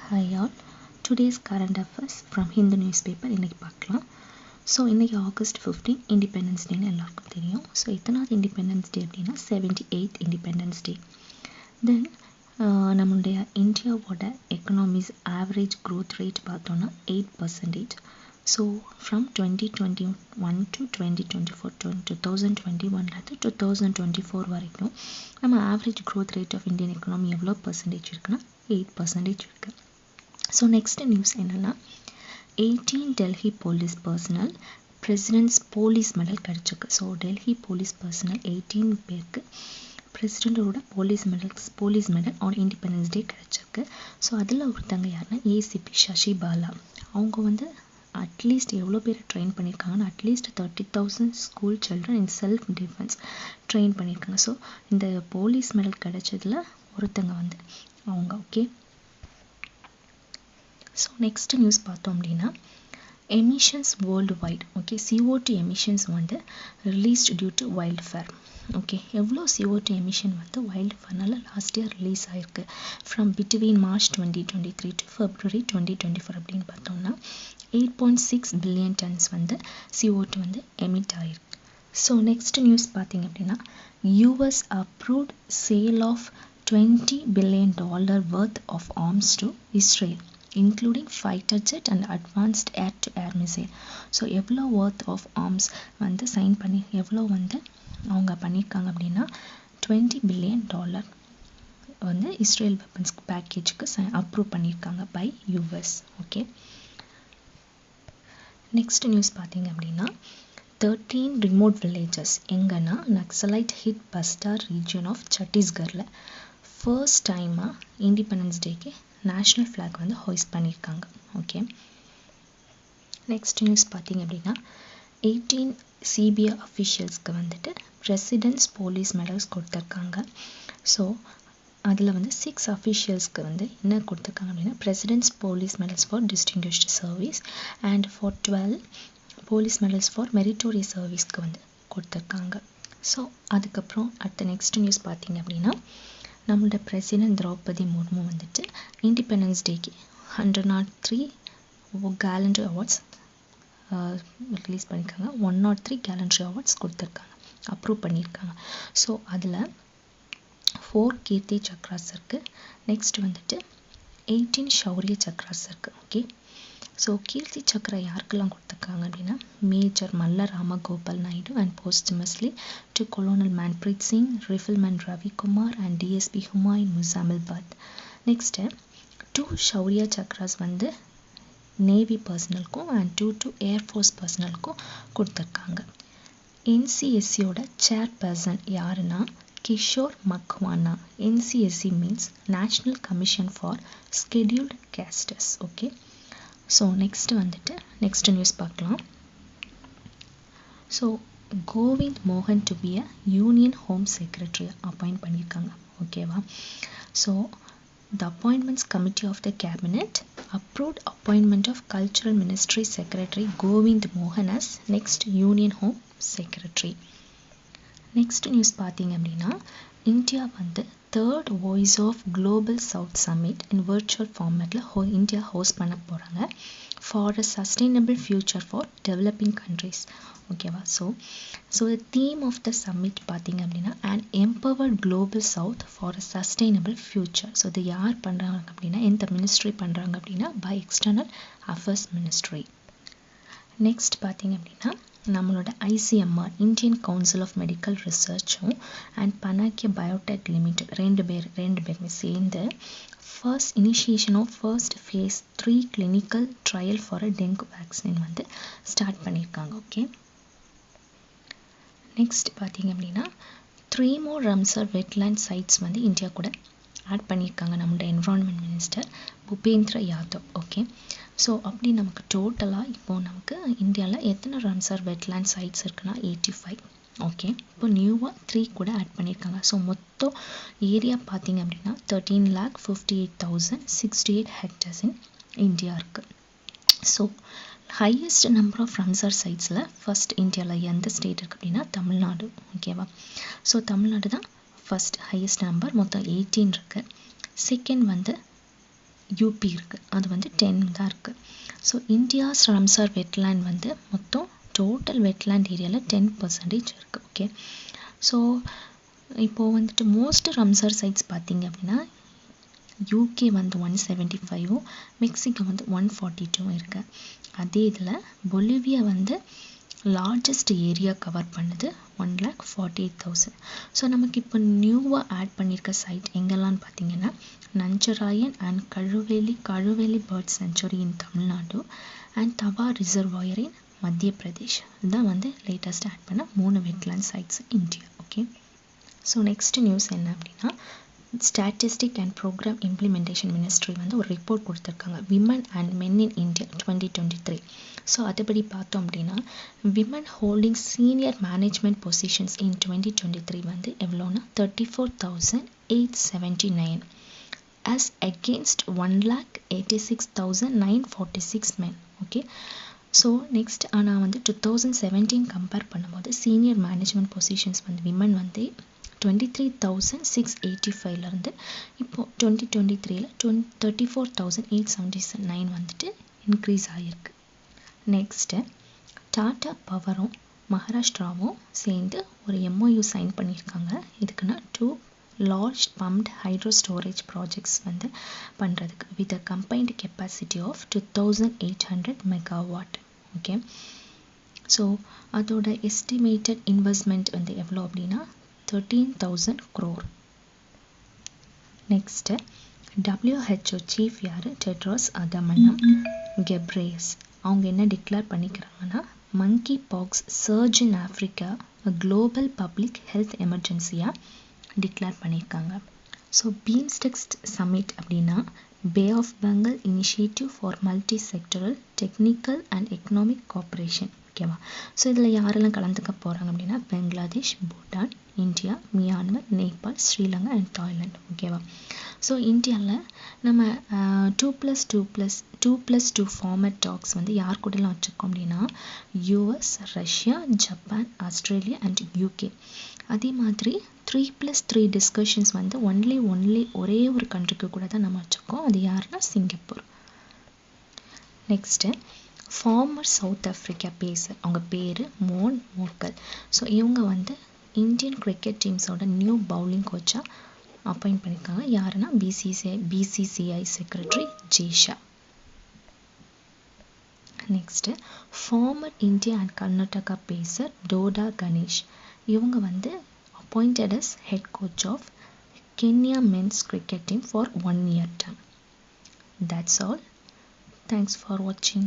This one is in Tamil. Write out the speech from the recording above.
Hi all. Today's current affairs from Hindu newspaper இன்னைக்கு பார்க்கலாம். ஸோ இன்னைக்கு ஆகஸ்ட் 15 இண்டிபெண்டன்ஸ் டேன்னு எல்லாருக்கும் தெரியும். ஸோ எத்தனாவது இண்டிபெண்டன்ஸ் டே அப்படின்னா 78th இண்டிபெண்டன்ஸ் டே. தென் நம்மளுடைய இந்தியாவோட எக்கனாமிஸ் ஆவரேஜ் க்ரோத் ரேட் பார்த்தோன்னா 8%. ஸோ ஃப்ரம் 2021 to 2024 2021 2024 வரைக்கும் நம்ம average growth rate of Indian economy எவ்வளோ பர்சன்டேஜ் இருக்குன்னா 8% இருக்குது. ஸோ நெக்ஸ்ட் நியூஸ் என்னென்னா 18 Delhi police personnel president's police medal கிடச்சிருக்கு. ஸோ டெல்லி போலீஸ் பர்சனல் 18 பேருக்கு பிரசிடெண்ட்டோட police medal on independence day கிடச்சிருக்கு. ஸோ அதில் ஒருத்தங்க யாருன்னா ஏசிபி சசி பாலா. அவங்க அட்லீஸ்ட் எவ்வளோ பேர் ட்ரெயின் பண்ணியிருக்காங்கன்னா at least 30,000 school children in self defence train பண்ணியிருக்காங்க. ஸோ இந்த போலீஸ் மெடல் கிடைச்சதில் ஒருத்தங்க அவங்க ஓகே. ஸோ நெக்ஸ்ட் நியூஸ் பார்த்தோம் அப்படின்னா emissions worldwide okay CO2 emissions released due to wild fire. Okay எவ்வளோ CO2 எமிஷன் வைல்ட் ஃபயர்னால லாஸ்ட் இயர் ரிலீஸ் ஆகிருக்கு from between March 2023 to February 2024 அப்படின்னு பார்த்தோம்னா 8.6 பில்லியன் டன்ஸ் CO2 எமிட் ஆகிருக்கு. ஸோ நெக்ஸ்ட் நியூஸ் பார்த்தீங்க அப்படின்னா US approved sale of $20 billion worth of arms to Israel including fighter jet and advanced air-to-air missile. So எவ்வளோ worth of arms சைன் பண்ணி எவ்வளோ அவங்க பண்ணியிருக்காங்க அப்படின்னா $20 billion இஸ்ரேல் வெப்பன்ஸ் பேக்கேஜுக்கு அப்ரூவ் பண்ணியிருக்காங்க by US. Okay next news பார்த்தீங்க அப்படின்னா 13 ரிமோட் வில்லேஜஸ் எங்கன்னா Naxalite hit Bastar region of சத்தீஸ்கரில் ஃபர்ஸ்ட் டைமாக இண்டிபெண்டன்ஸ் டேக்கு நேஷ்னல் ஃப்ளாக் ஹாய்ஸ்ட் பண்ணியிருக்காங்க. ஓகே நெக்ஸ்ட் நியூஸ் பார்த்தீங்க அப்படின்னா 18 CBI அஃபிஷியல்ஸ்க்கு பிரசிடென்ட்ஸ் போலீஸ் மெடல்ஸ் கொடுத்துருக்காங்க. ஸோ அதில் 6 அஃபிஷியல்ஸ்க்கு என்ன கொடுத்துருக்காங்க அப்படின்னா president's police medals for distinguished service and for 12 police medals for meritorious சர்வீஸ்க்கு கொடுத்துருக்காங்க. ஸோ அதுக்கப்புறம் அடுத்த நெக்ஸ்ட் நியூஸ் பார்த்தீங்க அப்படின்னா நம்மளோட பிரசிடென்ட் திரௌபதி முர்மு இண்டிபெண்டன்ஸ் டேக்கு 103 கேலண்டரி அவார்ட்ஸ் ரிலீஸ் பண்ணியிருக்காங்க. 103 கேலண்டரி அவார்ட்ஸ் கொடுத்துருக்காங்க, அப்ரூவ் பண்ணியிருக்காங்க. ஸோ அதில் 4 கீர்த்தி சக்ராஸ் இருக்குது. நெக்ஸ்ட் 18 ஷௌரிய சக்ராஸ் இருக்குது. ஓகே ஸோ கீர்த்தி சக்ரா யாருக்கெல்லாம் கொடுத்துருக்காங்க அப்படின்னா major Malla Ramagopal Naidu and போஸ்டமஸ்லி to கொலோனல் Manpreet Singh, ரிஃபில்மேன் Ravikumar and DSP Humayun முசாமில்பாத். Next 2 Shaurya chakras navy பர்சனலுக்கும் and 2 air force பர்சனலுக்கும் கொடுத்துருக்காங்க. NCSCயோட சேர்பர்சன் யாருன்னா Kishore Makwana. NCSC means national commission for scheduled casters. Okay so next news பார்க்கலாம். ஸோ கோவிந்த் மோகன் to be a union home secretary appoint பண்ணியிருக்காங்க. ஓகேவா so the appointments committee of the cabinet approved appointment of cultural ministry secretary Govind Mohan as next union home secretary. Next news பார்த்தீங்க அப்படின்னா India third voice of global south summit in virtual ஃபார்மேட்டில் இந்தியா ஹோஸ்ட் பண்ண போகிறாங்க for a sustainable future for developing countries. ஓகேவா so the theme of the summit பார்த்தீங்க அப்படின்னா and empowered global south for a sustainable future. So இது யார் பண்ணுறாங்க அப்படின்னா எந்த மினிஸ்ட்ரி பண்ணுறாங்க அப்படின்னா by external affairs ministry. Next பார்த்தீங்க அப்படின்னா நம்மளோட ICMR Indian council of medical ரிசர்ச்சும் அண்ட் பனாக்கிய பயோடெக் லிமிடெட் ரெண்டு பேருமே சேர்ந்து first initiation of first phase 3 clinical trial for a dengue vaccine start பண்ணியிருக்காங்க. ஓகே நெக்ஸ்ட் பார்த்தீங்க அப்படின்னா 3 more Ramsar wetland sites India கூட ஆட் பண்ணியிருக்காங்க நம்மளோட environment minister Bhupender Yadav. Okay so அப்படி நமக்கு டோட்டலாக இப்போது நமக்கு இந்தியாவில் எத்தனை ரம்சர் வெட்லேண்ட் சைட்ஸ் இருக்குன்னா 85. ஓகே இப்போ நியூவாக 3 கூட ஆட் பண்ணியிருக்காங்க. ஸோ மொத்தம் ஏரியா பார்த்தீங்க அப்படின்னா 13,58,068 hectares இன் இந்தியா இருக்குது. So highest number of Ramsar சைட்ஸில் ஃபர்ஸ்ட் இந்தியாவில் எந்த ஸ்டேட் இருக்குது அப்படின்னா தமிழ்நாடு. ஓகேவா ஸோ தமிழ்நாடு தான் ஃபர்ஸ்ட் ஹையஸ்ட் நம்பர், மொத்தம் 18 இருக்குது. செகண்ட் யூபி இருக்குது, அது வந்து 10 தான் இருக்குது. ஸோ இந்தியாஸ் ரம்சார் வெட்லேண்ட் வந்து மொத்தம் டோட்டல் வெட்லேண்ட் ஏரியாவில் 10% இருக்குது. ஓகே, ஸோ இப்போது வந்துட்டு மோஸ்ட் ரம்சார் சைட்ஸ் பார்த்தீங்க அப்படின்னா யூகே வந்து 175, மெக்சிகோ வந்து 142 இருக்கு. அதே இதில் பொலிவியா வந்து லார்ஜஸ்ட் ஏரியா கவர் பண்ணுது 1,48,000. ஸோ நமக்கு இப்போ நியூவாக ஆட் பண்ணியிருக்க சைட் எங்கெல்லாம்னு பார்த்தீங்கன்னா Nanjarayan and Kazhuveli bird sanctuary in Tamil Nadu and Tawa reservoir in Madhya Pradesh. இதுதான் வந்து லேட்டஸ்ட் ஆட் பண்ண 3 wetland sites India. Okay, so next news என்ன அப்படின்னா statistic and programme implementation ministry வந்து ஒரு ரிப்போர்ட் கொடுத்துருக்காங்க, women and men in India 2023. So அதுபடி பார்த்தோம் அப்படின்னா women holding senior management positions in 2023 வந்து எவ்வளோன்னா 34,879 as against 1,86,946 men. Okay, so next ஆனால் வந்து 2017 கம்பேர் பண்ணும்போது சீனியர் மேனேஜ்மெண்ட் பொசிஷன்ஸ் வந்து விமன் வந்து 23,685 இப்போது 2023 34,879 வந்துட்டு இன்க்ரீஸ் ஆகிருக்கு. நெக்ஸ்ட்டு டாடா பவரும் மகாராஷ்டிராவும் சேர்ந்து ஒரு MOU சைன் பண்ணியிருக்காங்க. இதுக்குன்னா 2 large pumped hydro storage projects வந்து பண்ணுறதுக்கு with a combined capacity of 2,800 megawatt. Okay, so அதோட எஸ்டிமேட்டட் இன்வெஸ்ட்மெண்ட் வந்து எவ்வளோ அப்படின்னா 13,000 crore. நெக்ஸ்ட்டு WHO சீஃப் யார் டெட்ராஸ் அதமனம் கெப்ரேயஸ். அவங்க என்ன டிக்ளேர் பண்ணிக்கிறாங்கன்னா மங்கி பாக்ஸ் சர்ஜ் இன் Africa global public health எமர்ஜென்சியாக declare பண்ணியிருக்காங்க. ஸோ பீம்ஸ்டெக்ஸ் சமிட் அப்படின்னா bay of Bengal initiative for multi sectoral technical and economic cooperation. ஓகேவா, ஸோ இதில் யாரெல்லாம் கலந்துக்க போகிறாங்க அப்படின்னா Bangladesh, Bhutan, India, Myanmar, Nepal, Sri Lanka and Thailand. ஓகேவா, ஸோ இந்தியாவில் நம்ம 2+2 ஃபார்மேட் டாக்ஸ் வந்து யார் கூடலாம் வச்சுருக்கோம் அப்படின்னா US, Russia, Japan, Australia and UK. அதே மாதிரி 3+3 டிஸ்கஷன்ஸ் வந்து ஒன்லி ஒரே ஒரு கண்ட்ரிக்கு கூட தான் நம்ம வச்சுருக்கோம். அது யாருன்னா Singapore. Next farmer south Africa phasor, அவங்க பேர் மோன் மோக்கல். ஸோ இவங்க வந்து Indian cricket டீம்ஸோட new bowling கோச்சாக appoint பண்ணியிருக்காங்க. யாருன்னா BCCI secretary Jay Shah. Next farmer India and Karnataka phasor Toda Ganesh. இவங்க வந்து appointed as head coach of Kenya men's cricket team for 1 year term. That's all. Thanks for watching.